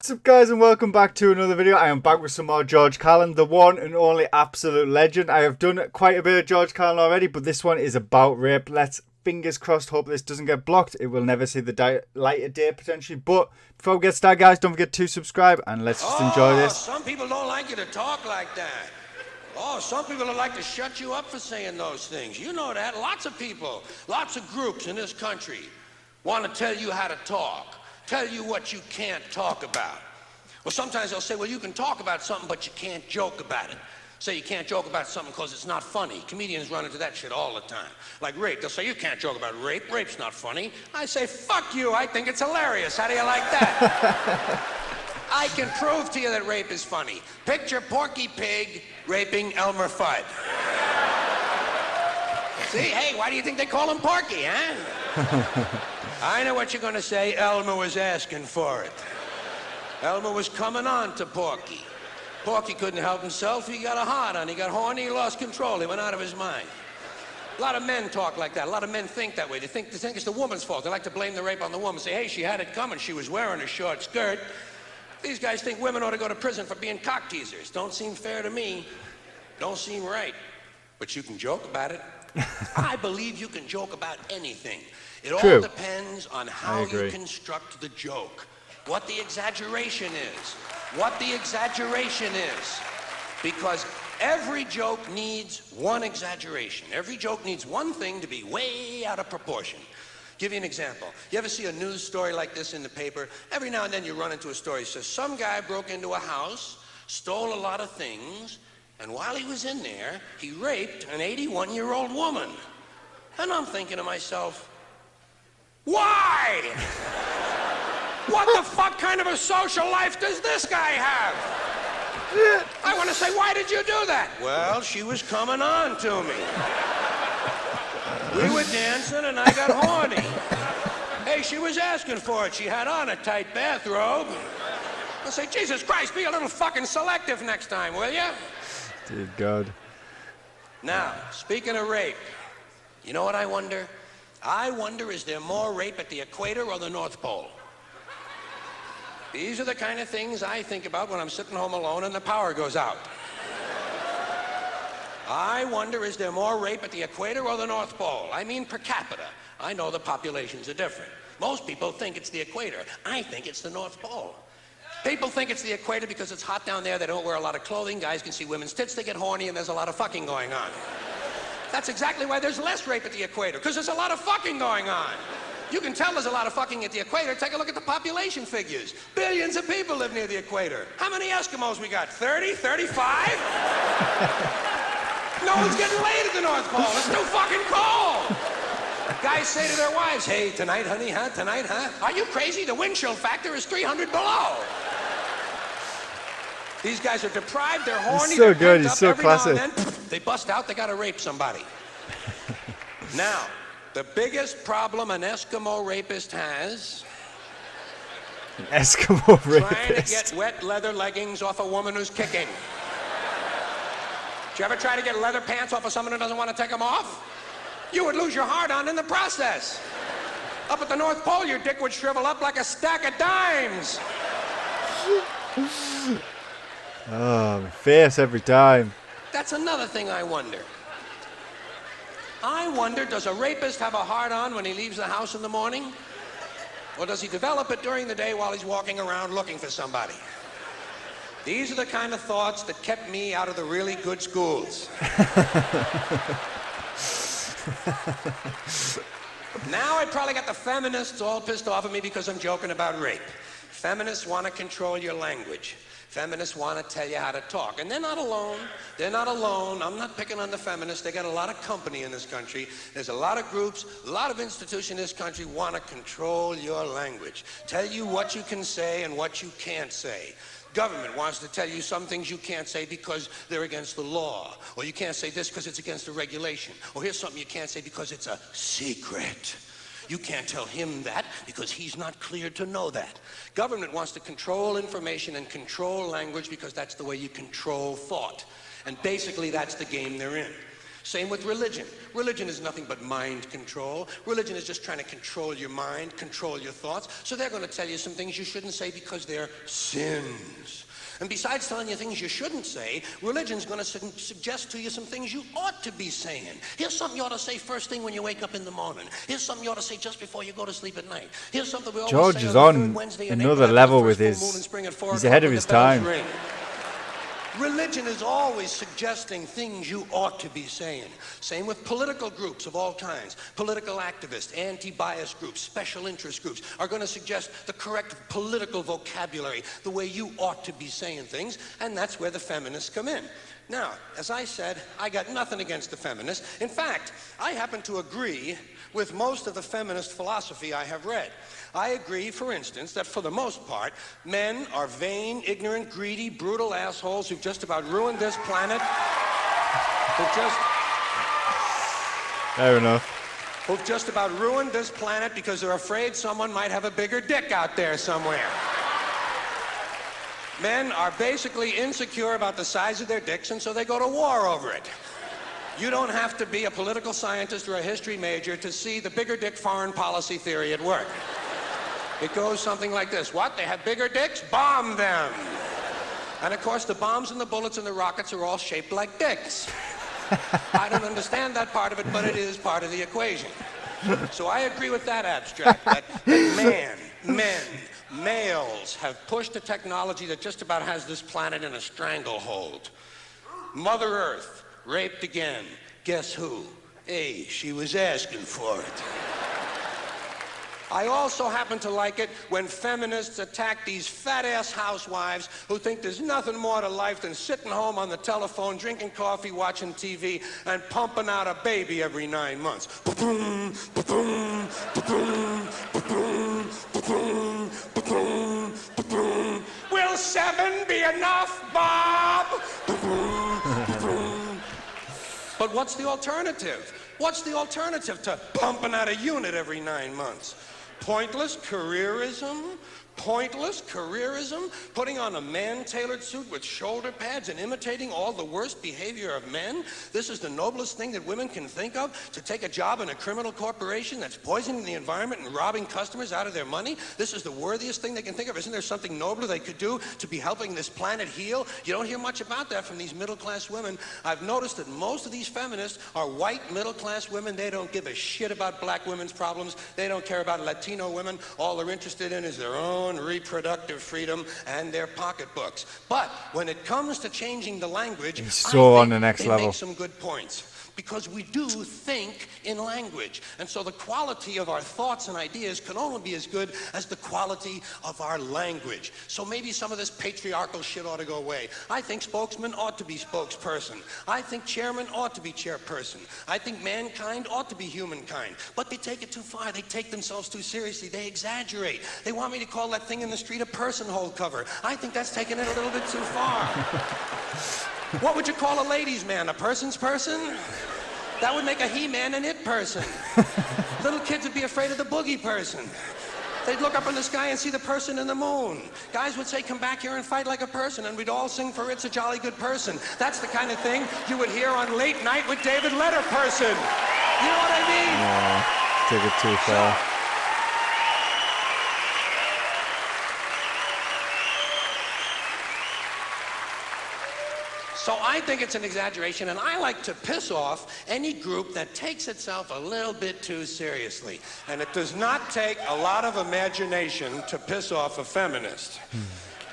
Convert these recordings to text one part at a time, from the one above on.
What's up, guys, and welcome back to another video. I am back with some more George Carlin, the one and only absolute legend. I have done quite a bit of George Carlin already, but this one is about rape. Let's, fingers crossed, hope this doesn't get blocked. It will never see the light of day, potentially. But before we get started, guys, don't forget to subscribe, and let's just enjoy this. Some people don't like you to talk like that. Oh, some people would like to shut you up for saying those things. You know that. Lots of people, lots of groups in this country want to tell you how to talk. Tell you what you can't talk about. Well, sometimes they'll say, well, you can talk about something, but you can't joke about it. Say you can't joke about something because it's not funny. Comedians run into that shit all the time. Like rape. They'll say, you can't joke about rape. Rape's not funny. I say, fuck you. I think it's hilarious. How do you like that? I can prove to you that rape is funny. Picture Porky Pig raping Elmer Fudd. See, hey, why do you think they call him Porky, huh? I know what you're going to say. Elmer was asking for it. Elmer was coming on to Porky. Porky couldn't help himself. He got a hard on. He got horny. He lost control. He went out of his mind. A lot of men talk like that. A lot of men think that way. They think it's the woman's fault. They like to blame the rape on the woman. Say, hey, she had it coming. She was wearing a short skirt. These guys think women ought to go to prison for being cock teasers. Don't seem fair to me. Don't seem right. But you can joke about it. I believe you can joke about anything. It all depends on how you construct the joke. What the exaggeration is. What the exaggeration is. Because every joke needs one exaggeration. Every joke needs one thing to be way out of proportion. Give you an example. You ever see a news story like this in the paper? Every now and then you run into a story that says some guy broke into a house, stole a lot of things, and while he was in there, he raped an 81-year-old woman. And I'm thinking to myself, why? What the fuck kind of a social life does this guy have? I want to say, why did you do that? Well, she was coming on to me. We were dancing and I got horny. Hey, she was asking for it. She had on a tight bathrobe. I say, Jesus Christ, be a little fucking selective next time, will you? Dear God. Now, speaking of rape, you know what I wonder? I wonder, is there more rape at the equator or the North Pole? These are the kind of things I think about when I'm sitting home alone and the power goes out. I wonder, is there more rape at the equator or the North Pole? I mean per capita. I know the populations are different. Most people think it's the equator. I think it's the North Pole. People think it's the equator because it's hot down there. They don't wear a lot of clothing. Guys can see women's tits. They get horny, and there's a lot of fucking going on. That's exactly why there's less rape at the equator, because there's a lot of fucking going on. You can tell there's a lot of fucking at the equator. Take a look at the population figures. Billions of people live near the equator. How many Eskimos we got? 30? 35? No one's getting laid at the North Pole. It's too fucking cold. Guys say to their wives, hey, tonight, honey, huh? Tonight, huh? Are you crazy? The wind chill factor is 300 below. These guys are deprived, they're horny, he's so good, he's so every classic. now and then, they bust out, they gotta rape somebody. Now, the biggest problem an Eskimo rapist has... An Eskimo rapist? Trying to get wet leather leggings off a woman who's kicking. Did you ever try to get leather pants off of someone who doesn't want to take them off? You would lose your heart on in the process. Up at the North Pole, your dick would shrivel up like a stack of dimes. Oh, my face every time. That's another thing I wonder. I wonder, does a rapist have a hard-on when he leaves the house in the morning? Or does he develop it during the day while he's walking around looking for somebody? These are the kind of thoughts that kept me out of the really good schools. Now I probably got the feminists all pissed off at me because I'm joking about rape. Feminists want to control your language. Feminists want to tell you how to talk. And they're not alone. They're not alone. I'm not picking on the feminists. They got a lot of company in this country. There's a lot of groups, a lot of institutions in this country want to control your language. Tell you what you can say and what you can't say. Government wants to tell you some things you can't say because they're against the law. Or you can't say this because it's against the regulation. Or here's something you can't say because it's a secret. You can't tell him that because he's not cleared to know that. Government wants to control information and control language because that's the way you control thought. And basically that's the game they're in. Same with religion. Religion is nothing but mind control. Religion is just trying to control your mind, control your thoughts. So they're going to tell you some things you shouldn't say because they're sins. And besides telling you things you shouldn't say, religion's going to suggest to you some things you ought to be saying. Here's something you ought to say first thing when you wake up in the morning. Here's something you ought to say just before you go to sleep at night. Here's something we always George say is on the on third Wednesday in another April level after the with first full his. moon in spring at 4 He's o'clock ahead of when his the bells time. ring. Religion is always suggesting things you ought to be saying. Same with political groups of all kinds. Political activists, anti-bias groups, special interest groups are going to suggest the correct political vocabulary, the way you ought to be saying things, and that's where the feminists come in. Now, as I said, I got nothing against the feminists. In fact, I happen to agree with most of the feminist philosophy I have read. I agree, for instance, that for the most part, men are vain, ignorant, greedy, brutal assholes who've just about ruined this planet. Fair enough. Who've just about ruined this planet because they're afraid someone might have a bigger dick out there somewhere. Men are basically insecure about the size of their dicks, and so they go to war over it. You don't have to be a political scientist or a history major to see the bigger dick foreign policy theory at work. It goes something like this. What? They have bigger dicks? Bomb them. And of course, the bombs and the bullets and the rockets are all shaped like dicks. I don't understand that part of it, but it is part of the equation. So I agree with that abstract, that males have pushed a technology that just about has this planet in a stranglehold. Mother Earth, raped again. Guess who? Hey, she was asking for it. I also happen to like it when feminists attack these fat-ass housewives who think there's nothing more to life than sitting home on the telephone, drinking coffee, watching TV, and pumping out a baby every 9 months. Will 7 be enough, Bob? But what's the alternative? What's the alternative to pumping out a unit every 9 months? Pointless careerism? Pointless careerism? Putting on a man-tailored suit with shoulder pads and imitating all the worst behavior of men? This is the noblest thing that women can think of? To take a job in a criminal corporation that's poisoning the environment and robbing customers out of their money? This is the worthiest thing they can think of. Isn't there something nobler they could do to be helping this planet heal? You don't hear much about that from these middle-class women. I've noticed that most of these feminists are white middle-class women. They don't give a shit about black women's problems. They don't care about Latino women. All they're interested in is their own reproductive freedom and their pocketbooks. But when it comes to changing the language, He's so on the next they level. make some good points. Because we do think in language. And so the quality of our thoughts and ideas can only be as good as the quality of our language. So maybe some of this patriarchal shit ought to go away. I think spokesman ought to be spokesperson. I think chairman ought to be chairperson. I think mankind ought to be humankind. But they take it too far. They take themselves too seriously. They exaggerate. They want me to call that thing in the street a person-hole cover. I think that's taking it a little bit too far. What would you call a ladies' man? A person's person? That would make a he-man an it person. Little kids would be afraid of the boogie person. They'd look up in the sky and see the person in the moon. Guys would say, come back here and fight like a person, and we'd all sing for It's a Jolly Good Person. That's the kind of thing you would hear on Late Night with David Letterperson. You know what I mean? Yeah, take it too far. So I think it's an exaggeration, and I like to piss off any group that takes itself a little bit too seriously. And it does not take a lot of imagination to piss off a feminist.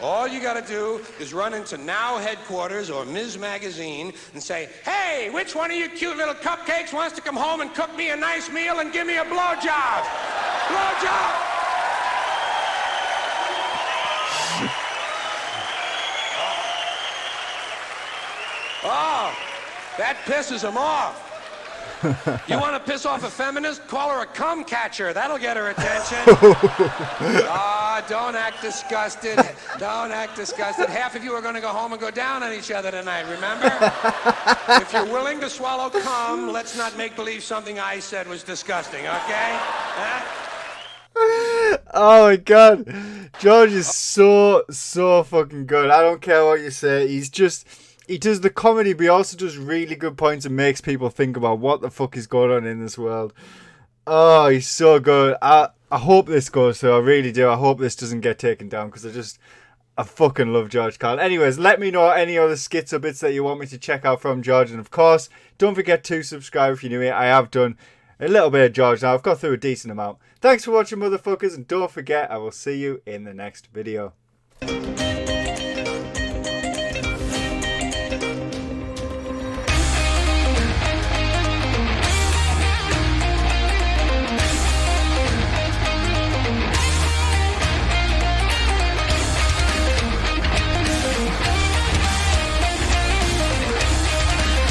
All you gotta do is run into Now Headquarters or Ms. Magazine and say, hey, which one of you cute little cupcakes wants to come home and cook me a nice meal and give me a blowjob? Blowjob! Oh, that pisses them off. You want to piss off a feminist? Call her a cum catcher. That'll get her attention. Don't act disgusted. Don't act disgusted. Half of you are going to go home and go down on each other tonight, remember? If you're willing to swallow cum, let's not make believe something I said was disgusting, okay? Huh? Oh my god. George is so fucking good. I don't care what you say. he does the comedy, but he also does really good points and makes people think about what the fuck is going on in this world. Oh, he's so good. I hope this goes through. I really do. I hope this doesn't get taken down because I fucking love George Carlin. Anyways, let me know any other skits or bits that you want me to check out from George. And of course, don't forget to subscribe if you're new here. I have done a little bit of George now. I've got through a decent amount. Thanks for watching, motherfuckers. And don't forget, I will see you in the next video.